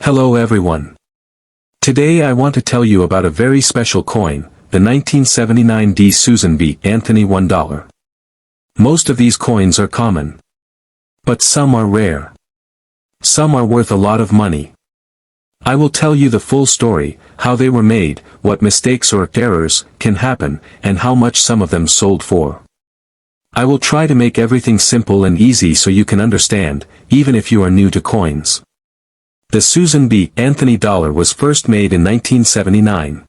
Hello everyone. Today I want to tell you about a very special coin, the 1979 D. Susan B. Anthony $1. Most of these coins are common. But some are rare. Some are worth a lot of money. I will tell you the full story, how they were made, what mistakes or errors can happen, and how much some of them sold for. I will try to make everything simple and easy so you can understand, even if you are new to coins. The Susan B. Anthony dollar was first made in 1979.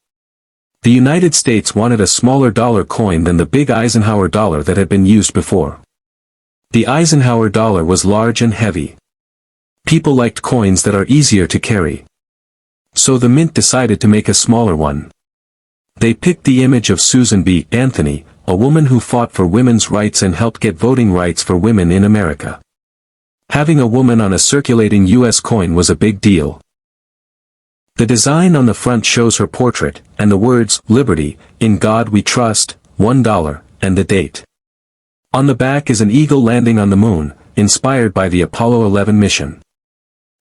The United States wanted a smaller dollar coin than the big Eisenhower dollar that had been used before. The Eisenhower dollar was large and heavy. People liked coins that are easier to carry. So the mint decided to make a smaller one. They picked the image of Susan B. Anthony, a woman who fought for women's rights and helped get voting rights for women in America. Having a woman on a circulating U.S. coin was a big deal. The design on the front shows her portrait, and the words, "Liberty, in God we trust, $1, and the date. On the back is an eagle landing on the moon, inspired by the Apollo 11 mission.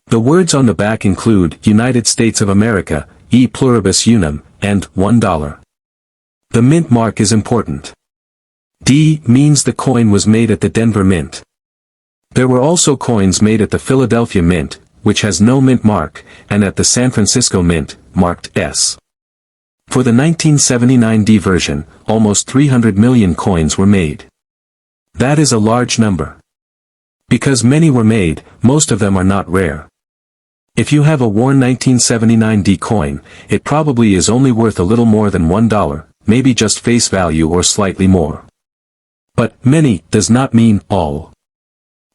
The words on the back include, United States of America, e pluribus unum, and $1. The mint mark is important. D means the coin was made at the Denver Mint. There were also coins made at the Philadelphia Mint, which has no mint mark, and at the San Francisco Mint, marked S. For the 1979 D version, almost 300 million coins were made. That is a large number. Because many were made, most of them are not rare. If you have a worn 1979 D coin, it probably is only worth a little more than $1, maybe just face value or slightly more. But many does not mean all.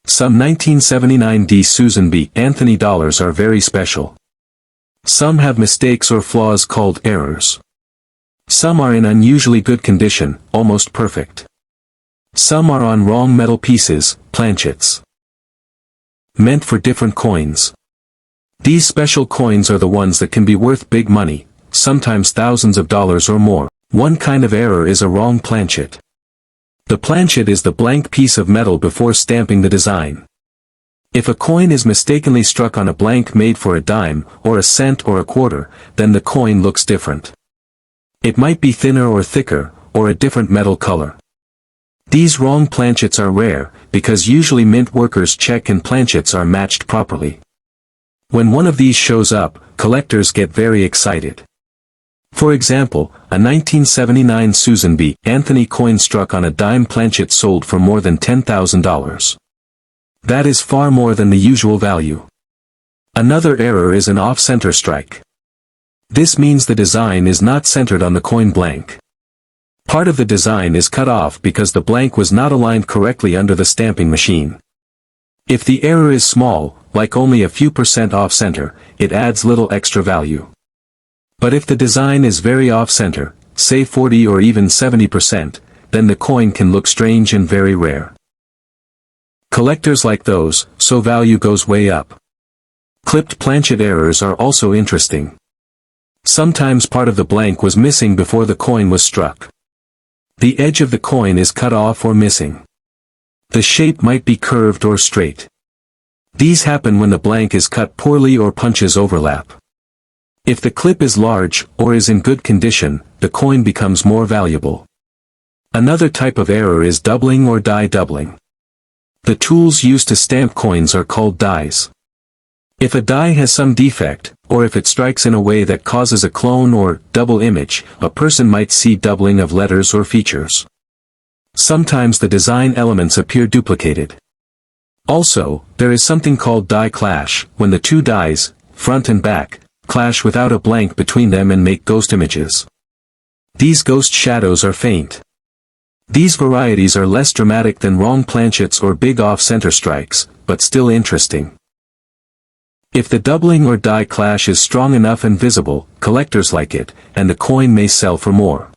Some 1979 D. Susan B. Anthony dollars are very special. Some have mistakes or flaws called errors. Some are in unusually good condition, almost perfect. Some are on wrong metal pieces, planchets. Meant for different coins. These special coins are the ones that can be worth big money, sometimes thousands of dollars or more. One kind of error is a wrong planchet. The planchet is the blank piece of metal before stamping the design. If a coin is mistakenly struck on a blank made for a dime, or a cent or a quarter, then the coin looks different. It might be thinner or thicker, or a different metal color. These wrong planchets are rare, because usually mint workers check and planchets are matched properly. When one of these shows up, collectors get very excited. For example, a 1979 Susan B. Anthony coin struck on a dime planchet sold for more than $10,000. That is far more than the usual value. Another error is an off-center strike. This means the design is not centered on the coin blank. Part of the design is cut off because the blank was not aligned correctly under the stamping machine. If the error is small, like only a few percent off-center, it adds little extra value. But if the design is very off-center, say 40 or even 70%, then the coin can look strange and very rare. Collectors like those, so value goes way up. Clipped planchet errors are also interesting. Sometimes part of the blank was missing before the coin was struck. The edge of the coin is cut off or missing. The shape might be curved or straight. These happen when the blank is cut poorly or punches overlap. If the clip is large, or is in good condition, the coin becomes more valuable. Another type of error is doubling or die doubling. The tools used to stamp coins are called dies. If a die has some defect, or if it strikes in a way that causes a clone or double image, a person might see doubling of letters or features. Sometimes the design elements appear duplicated. Also, there is something called die clash, when the two dies, front and back, clash without a blank between them and make ghost images. These ghost shadows are faint. These varieties are less dramatic than wrong planchets or big off-center strikes, but still interesting. If the doubling or die clash is strong enough and visible, collectors like it, and the coin may sell for more.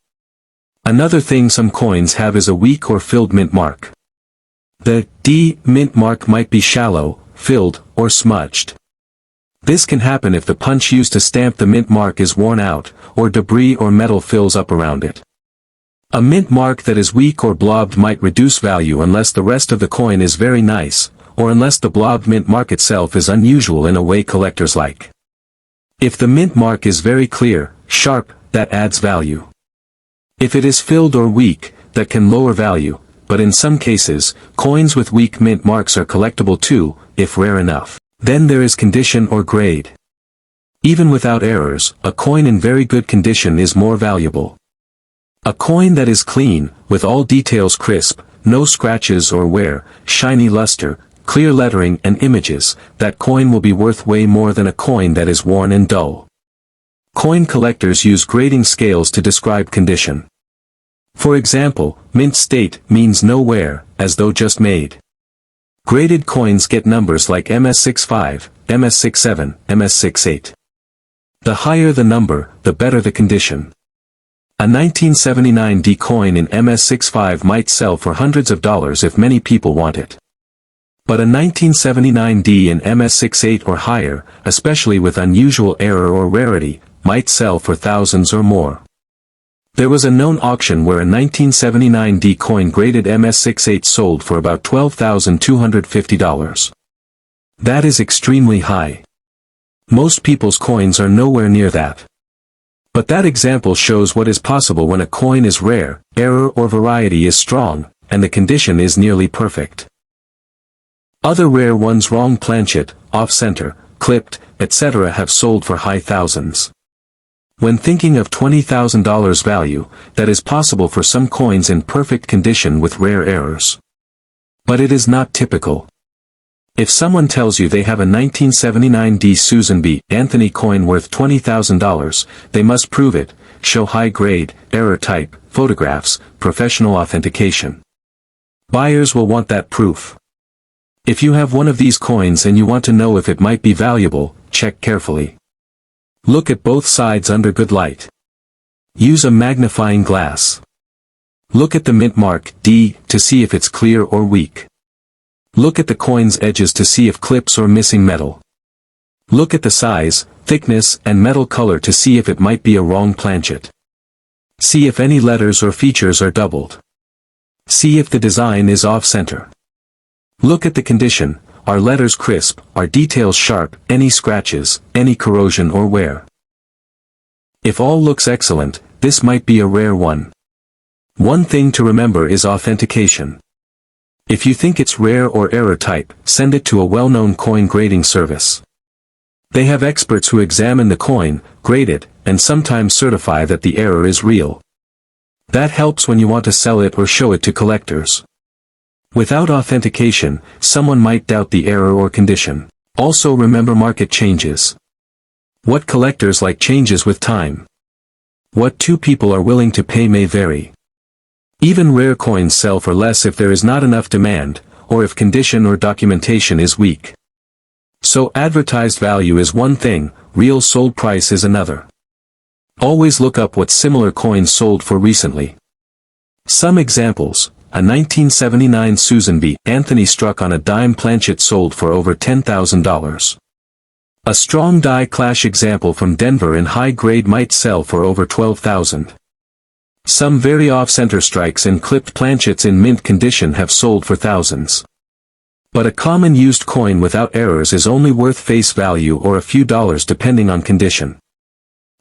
Another thing some coins have is a weak or filled mint mark. The D mint mark might be shallow, filled, or smudged. This can happen if the punch used to stamp the mint mark is worn out, or debris or metal fills up around it. A mint mark that is weak or blobbed might reduce value unless the rest of the coin is very nice, or unless the blobbed mint mark itself is unusual in a way collectors like. If the mint mark is very clear, sharp, that adds value. If it is filled or weak, that can lower value, but in some cases, coins with weak mint marks are collectible too, if rare enough. Then there is condition or grade. Even without errors, a coin in very good condition is more valuable. A coin that is clean, with all details crisp, no scratches or wear, shiny luster, clear lettering and images, that coin will be worth way more than a coin that is worn and dull. Coin collectors use grading scales to describe condition. For example, mint state means no wear, as though just made. Graded coins get numbers like MS65, MS67, MS68. The higher the number, the better the condition. A 1979D coin in MS65 might sell for hundreds of dollars if many people want it. But a 1979D in MS68 or higher, especially with unusual error or rarity, might sell for thousands or more. There was a known auction where a 1979D coin graded MS68 sold for about $12,250. That is extremely high. Most people's coins are nowhere near that. But that example shows what is possible when a coin is rare, error or variety is strong, and the condition is nearly perfect. Other rare ones, wrong planchet, off-center, clipped, etc., have sold for high thousands. When thinking of $20,000 value, that is possible for some coins in perfect condition with rare errors. But it is not typical. If someone tells you they have a 1979D Susan B. Anthony coin worth $20,000, they must prove it, show high grade, error type, photographs, professional authentication. Buyers will want that proof. If you have one of these coins and you want to know if it might be valuable, check carefully. Look at both sides under good light. Use a magnifying glass. Look at the mint mark, D, to see if it's clear or weak. Look at the coin's edges to see if clips or missing metal. Look at the size, thickness, and metal color to see if it might be a wrong planchet. See if any letters or features are doubled. See if the design is off-center. Look at the condition. Are letters crisp, are details sharp, any scratches, any corrosion or wear? If all looks excellent, this might be a rare one. One thing to remember is authentication. If you think it's rare or error type, send it to a well-known coin grading service. They have experts who examine the coin, grade it, and sometimes certify that the error is real. That helps when you want to sell it or show it to collectors. Without authentication, someone might doubt the error or condition. Also remember market changes. What collectors like changes with time. What two people are willing to pay may vary. Even rare coins sell for less if there is not enough demand, or if condition or documentation is weak. So advertised value is one thing, real sold price is another. Always look up what similar coins sold for recently. Some examples. A 1979 Susan B. Anthony struck on a dime planchet sold for over $10,000. A strong die clash example from Denver in high grade might sell for over $12,000. Some very off-center strikes and clipped planchets in mint condition have sold for thousands. But a common used coin without errors is only worth face value or a few dollars depending on condition.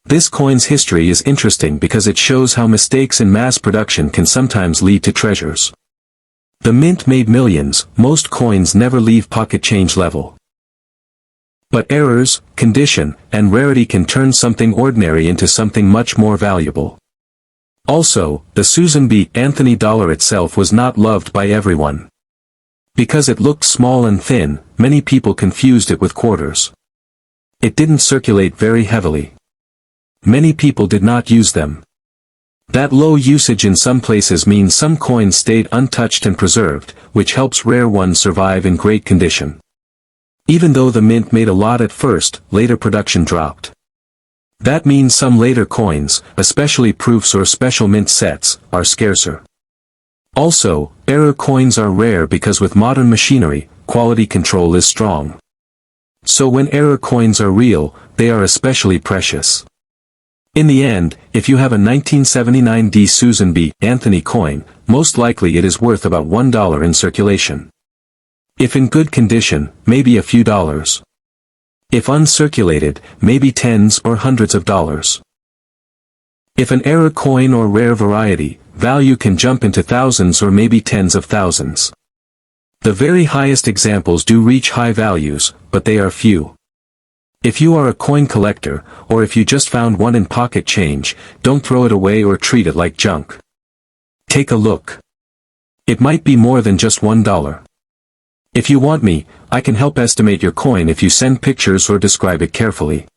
This coin's history is interesting because it shows how mistakes in mass production can sometimes lead to treasures. The mint made millions, most coins never leave pocket change level. But errors, condition, and rarity can turn something ordinary into something much more valuable. Also, the Susan B. Anthony dollar itself was not loved by everyone. Because it looked small and thin, many people confused it with quarters. It didn't circulate very heavily. Many people did not use them. That low usage in some places means some coins stayed untouched and preserved, which helps rare ones survive in great condition. Even though the mint made a lot at first, later production dropped. That means some later coins, especially proofs or special mint sets, are scarcer. Also, error coins are rare because with modern machinery, quality control is strong. So when error coins are real, they are especially precious. In the end, if you have a 1979D Susan B. Anthony coin, most likely it is worth about $1 in circulation. If in good condition, maybe a few dollars. If uncirculated, maybe tens or hundreds of dollars. If an error coin or rare variety, value can jump into thousands or maybe tens of thousands. The very highest examples do reach high values, but they are few. If you are a coin collector, or if you just found one in pocket change, don't throw it away or treat it like junk. Take a look. It might be more than just $1. If you want me, I can help estimate your coin if you send pictures or describe it carefully.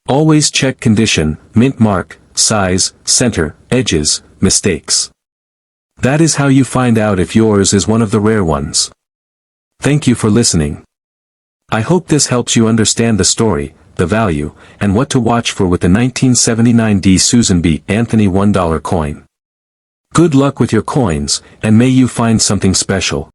Always check condition, mint mark, size, center, edges, mistakes. That is how you find out if yours is one of the rare ones. Thank you for listening. I hope this helps you understand the story, the value, and what to watch for with the 1979 D. Susan B. Anthony $1 coin. Good luck with your coins, and may you find something special.